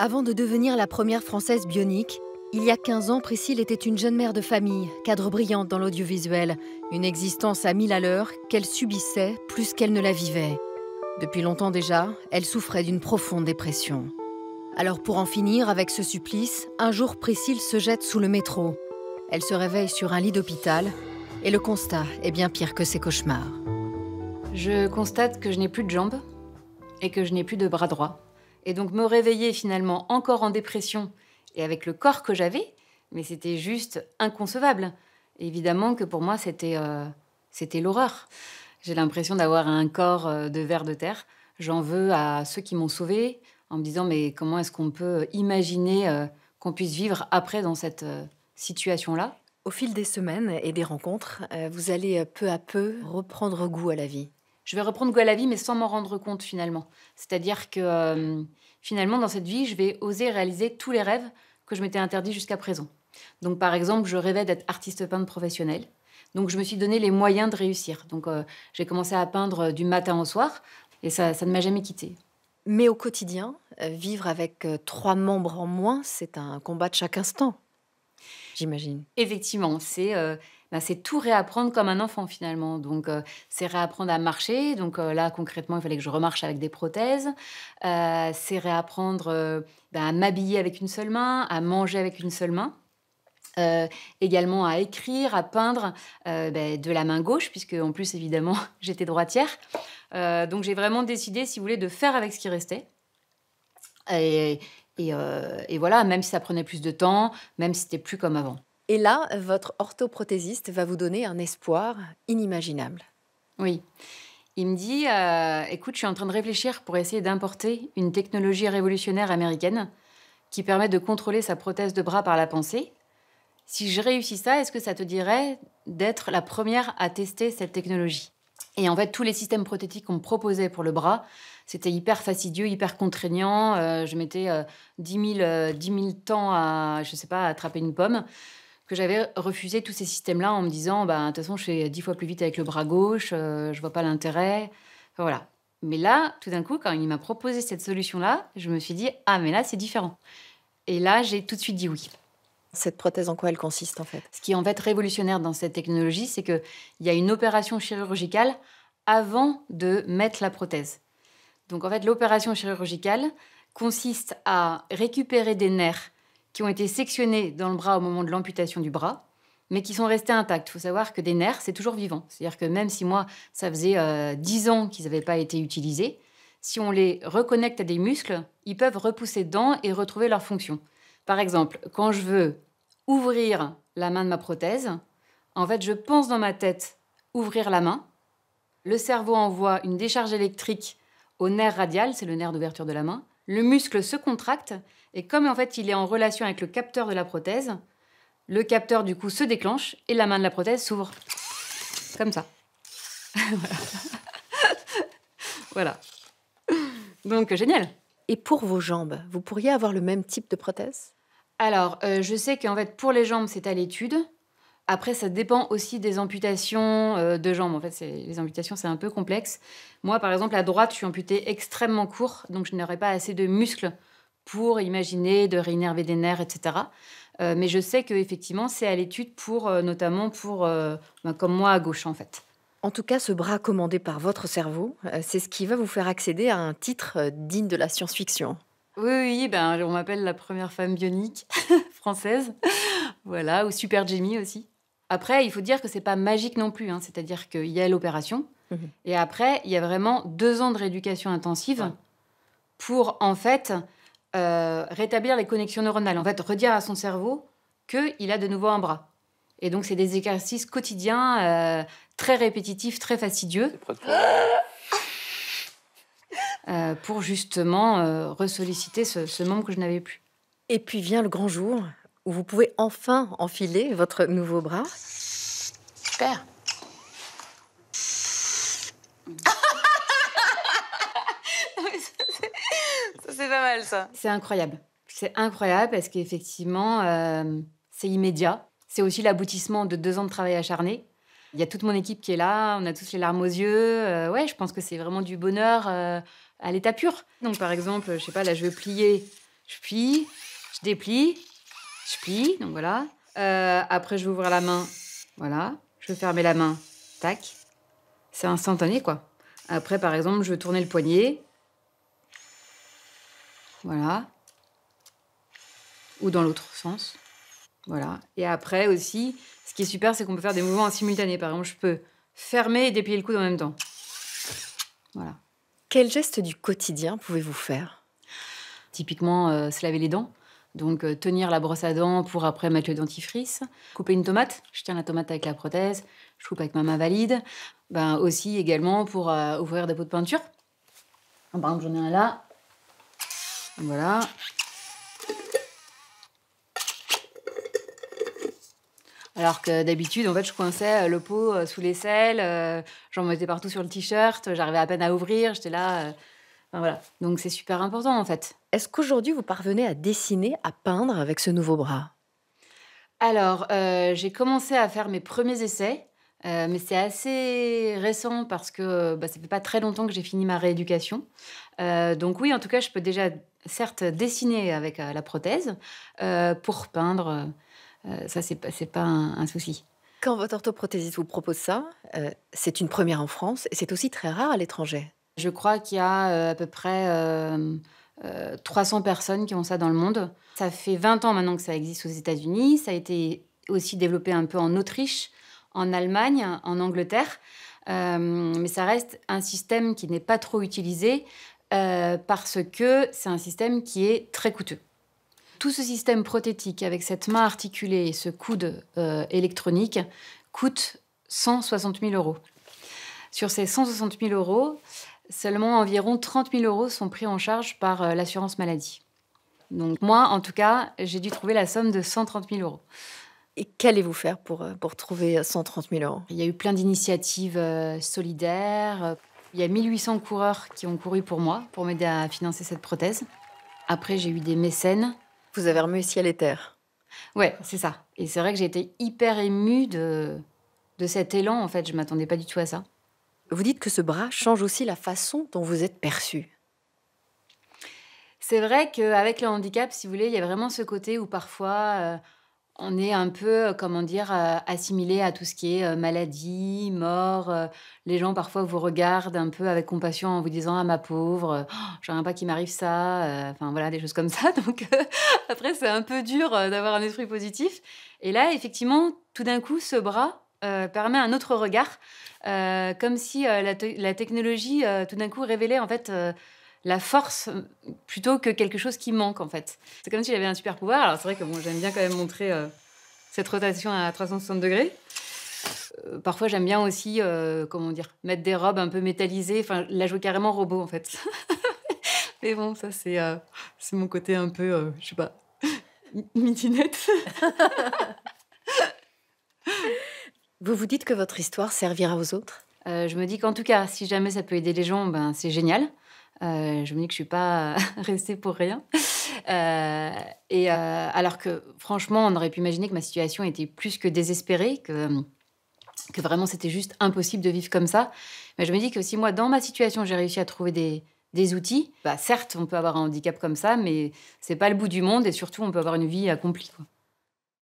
Avant de devenir la première Française bionique, il y a 15 ans, Priscille était une jeune mère de famille, cadre brillante dans l'audiovisuel, une existence à 1000 à l'heure qu'elle subissait plus qu'elle ne la vivait. Depuis longtemps déjà, elle souffrait d'une profonde dépression. Alors pour en finir avec ce supplice, un jour Priscille se jette sous le métro. Elle se réveille sur un lit d'hôpital et le constat est bien pire que ses cauchemars. Je constate que je n'ai plus de jambes et que je n'ai plus de bras droit. Et donc me réveiller finalement encore en dépression et avec le corps que j'avais, mais c'était juste inconcevable. Évidemment que pour moi, c'était l'horreur. J'ai l'impression d'avoir un corps de ver de terre. J'en veux à ceux qui m'ont sauvée en me disant mais comment est-ce qu'on peut imaginer qu'on puisse vivre après dans cette situation-là. Au fil des semaines et des rencontres, vous allez peu à peu reprendre goût à la vie. Je vais reprendre goût à la vie, mais sans m'en rendre compte finalement. C'est-à-dire que finalement, dans cette vie, je vais oser réaliser tous les rêves que je m'étais interdits jusqu'à présent. Donc par exemple, je rêvais d'être artiste peintre professionnel. Donc je me suis donné les moyens de réussir. Donc j'ai commencé à peindre du matin au soir et ça ne m'a jamais quittée. Mais au quotidien, vivre avec 3 membres en moins, c'est un combat de chaque instant, j'imagine. Effectivement, c'est tout réapprendre comme un enfant finalement. Donc, c'est réapprendre à marcher. Donc là, concrètement, il fallait que je remarche avec des prothèses. C'est réapprendre à m'habiller avec une seule main, à manger avec une seule main. Également à écrire, à peindre de la main gauche, puisque en plus, évidemment, j'étais droitière. Donc, j'ai vraiment décidé, si vous voulez, de faire avec ce qui restait. Et voilà, même si ça prenait plus de temps, même si c'était plus comme avant. Et là, votre orthoprothésiste va vous donner un espoir inimaginable. Oui. Il me dit, écoute, je suis en train de réfléchir pour essayer d'importer une technologie révolutionnaire américaine qui permet de contrôler sa prothèse de bras par la pensée. Si je réussis ça, est-ce que ça te dirait d'être la première à tester cette technologie? Et en fait, tous les systèmes prothétiques qu'on me proposait pour le bras, c'était hyper fastidieux, hyper contraignant. Je mettais 10 000 temps à, je sais pas, à attraper une pomme. Que j'avais refusé tous ces systèmes-là en me disant, de toute façon, je fais 10 fois plus vite avec le bras gauche, je vois pas l'intérêt. Enfin, voilà. Mais là, tout d'un coup, quand il m'a proposé cette solution-là, je me suis dit, ah, mais là, c'est différent. Et là, j'ai tout de suite dit oui. Cette prothèse, en quoi elle consiste en fait? Ce qui est en fait révolutionnaire dans cette technologie, c'est qu'il y a une opération chirurgicale avant de mettre la prothèse. Donc en fait, l'opération chirurgicale consiste à récupérer des nerfs qui ont été sectionnés dans le bras au moment de l'amputation du bras, mais qui sont restés intacts. Il faut savoir que des nerfs, c'est toujours vivant. C'est-à-dire que même si moi, ça faisait 10 ans qu'ils n'avaient pas été utilisés, si on les reconnecte à des muscles, ils peuvent repousser dedans et retrouver leur fonction. Par exemple, quand je veux ouvrir la main de ma prothèse, en fait, je pense dans ma tête ouvrir la main. Le cerveau envoie une décharge électrique au nerf radial, c'est le nerf d'ouverture de la main. Le muscle se contracte et comme en fait il est en relation avec le capteur de la prothèse, le capteur du coup se déclenche et la main de la prothèse s'ouvre. Comme ça. Voilà. Donc génial. Et pour vos jambes, vous pourriez avoir le même type de prothèse? Alors, je sais qu'en fait, pour les jambes, c'est à l'étude. Après, ça dépend aussi des amputations de jambes. En fait, les amputations, c'est un peu complexe. Moi, par exemple, à droite, je suis amputée extrêmement court, donc je n'aurai pas assez de muscles pour imaginer de réinnerver des nerfs, etc. Mais je sais qu'effectivement, c'est à l'étude notamment pour, comme moi, à gauche, en fait. En tout cas, ce bras commandé par votre cerveau, c'est ce qui va vous faire accéder à un titre digne de la science-fiction. Oui, on m'appelle la première femme bionique française. Voilà, ou Super Jamie aussi. Après, il faut dire que c'est pas magique non plus. C'est-à-dire qu'il y a l'opération. Et après, il y a vraiment 2 ans de rééducation intensive pour, en fait, rétablir les connexions neuronales. En fait, redire à son cerveau qu'il a de nouveau un bras. Et donc, c'est des exercices quotidiens, très répétitifs, très fastidieux. Pour justement ressolliciter ce membre que je n'avais plus. Et puis vient le grand jour où vous pouvez enfin enfiler votre nouveau bras. Super. Ça, c'est pas mal, ça. C'est incroyable. C'est incroyable parce qu'effectivement, c'est immédiat. C'est aussi l'aboutissement de 2 ans de travail acharné. Il y a toute mon équipe qui est là, on a tous les larmes aux yeux. Ouais, je pense que c'est vraiment du bonheur à l'état pur. Donc, par exemple, je sais pas, là, je veux plier je plie, je déplie, je plie, donc voilà. Après, je vais ouvrir la main, voilà. Je vais fermer la main, tac. C'est instantané, quoi. Après, par exemple, je vais tourner le poignet, voilà. Ou dans l'autre sens, voilà. Et après aussi, ce qui est super, c'est qu'on peut faire des mouvements en simultané. Par exemple, je peux fermer et déplier le coude en même temps. Voilà. Quel geste du quotidien pouvez-vous faire? Typiquement, se laver les dents. Donc, tenir la brosse à dents pour après mettre le dentifrice. Couper une tomate. Je tiens la tomate avec la prothèse. Je coupe avec ma main valide. Ben, aussi, également, pour ouvrir des pots de peinture. Par exemple, j'en ai un là. Voilà. Alors que d'habitude, en fait, je coinçais le pot sous l'aisselle. J'en mettais partout sur le t-shirt. J'arrivais à peine à ouvrir. J'étais là... Enfin, voilà. Donc, c'est super important, en fait. Est-ce qu'aujourd'hui, vous parvenez à dessiner, à peindre avec ce nouveau bras? Alors, j'ai commencé à faire mes premiers essais, mais c'est assez récent parce que, bah, ça fait pas très longtemps que j'ai fini ma rééducation. Donc oui, en tout cas, je peux déjà, certes, dessiner avec, la prothèse. Pour peindre, ça, c'est pas un souci. Quand votre orthoprothésiste vous propose ça, c'est une première en France et c'est aussi très rare à l'étranger. Je crois qu'il y a, à peu près, 300 personnes qui ont ça dans le monde. Ça fait 20 ans maintenant que ça existe aux États-Unis. Ça a été aussi développé un peu en Autriche, en Allemagne, en Angleterre. Mais ça reste un système qui n'est pas trop utilisé, parce que c'est un système qui est très coûteux. Tout ce système prothétique avec cette main articulée et ce coude, électronique coûte 160 000 €. Sur ces 160 000 €, seulement environ 30 000 € sont pris en charge par l'assurance maladie. Donc moi, en tout cas, j'ai dû trouver la somme de 130 000 €. Et qu'allez-vous faire pour trouver 130 000 €? Il y a eu plein d'initiatives solidaires. Il y a 1800 coureurs qui ont couru pour moi, pour m'aider à financer cette prothèse. Après, j'ai eu des mécènes. Vous avez remué ciel et terre. Ouais, c'est ça. Et c'est vrai que j'ai été hyper émue de cet élan, en fait. Je ne m'attendais pas du tout à ça. Vous dites que ce bras change aussi la façon dont vous êtes perçu. C'est vrai qu'avec le handicap, si vous voulez, il y a vraiment ce côté où parfois on est un peu, comment dire, assimilé à tout ce qui est maladie, mort. Les gens parfois vous regardent un peu avec compassion en vous disant ah ma pauvre, j'aimerais pas qu'il m'arrive ça. Enfin voilà, des choses comme ça. Donc après c'est un peu dur d'avoir un esprit positif. Et là effectivement, tout d'un coup, ce bras permet un autre regard, comme si la technologie tout d'un coup révélait en fait la force plutôt que quelque chose qui manque, en fait. C'est comme si j'avais un super pouvoir. Alors, c'est vrai que bon, j'aime bien quand même montrer cette rotation à 360 degrés. Parfois, j'aime bien aussi, comment dire, mettre des robes un peu métallisées. Enfin, la jouer carrément robot, en fait. Mais bon, ça, c'est mon côté un peu, je sais pas, midinette. Vous vous dites que votre histoire servira aux autres? Je me dis qu'en tout cas, si jamais ça peut aider les gens, ben, c'est génial. Je me dis que je suis pas restée pour rien. Alors que franchement, on aurait pu imaginer que ma situation était plus que désespérée, que vraiment c'était juste impossible de vivre comme ça. Mais je me dis que si moi, dans ma situation, j'ai réussi à trouver des outils, bah certes, on peut avoir un handicap comme ça, mais c'est pas le bout du monde et surtout, on peut avoir une vie accomplie, quoi.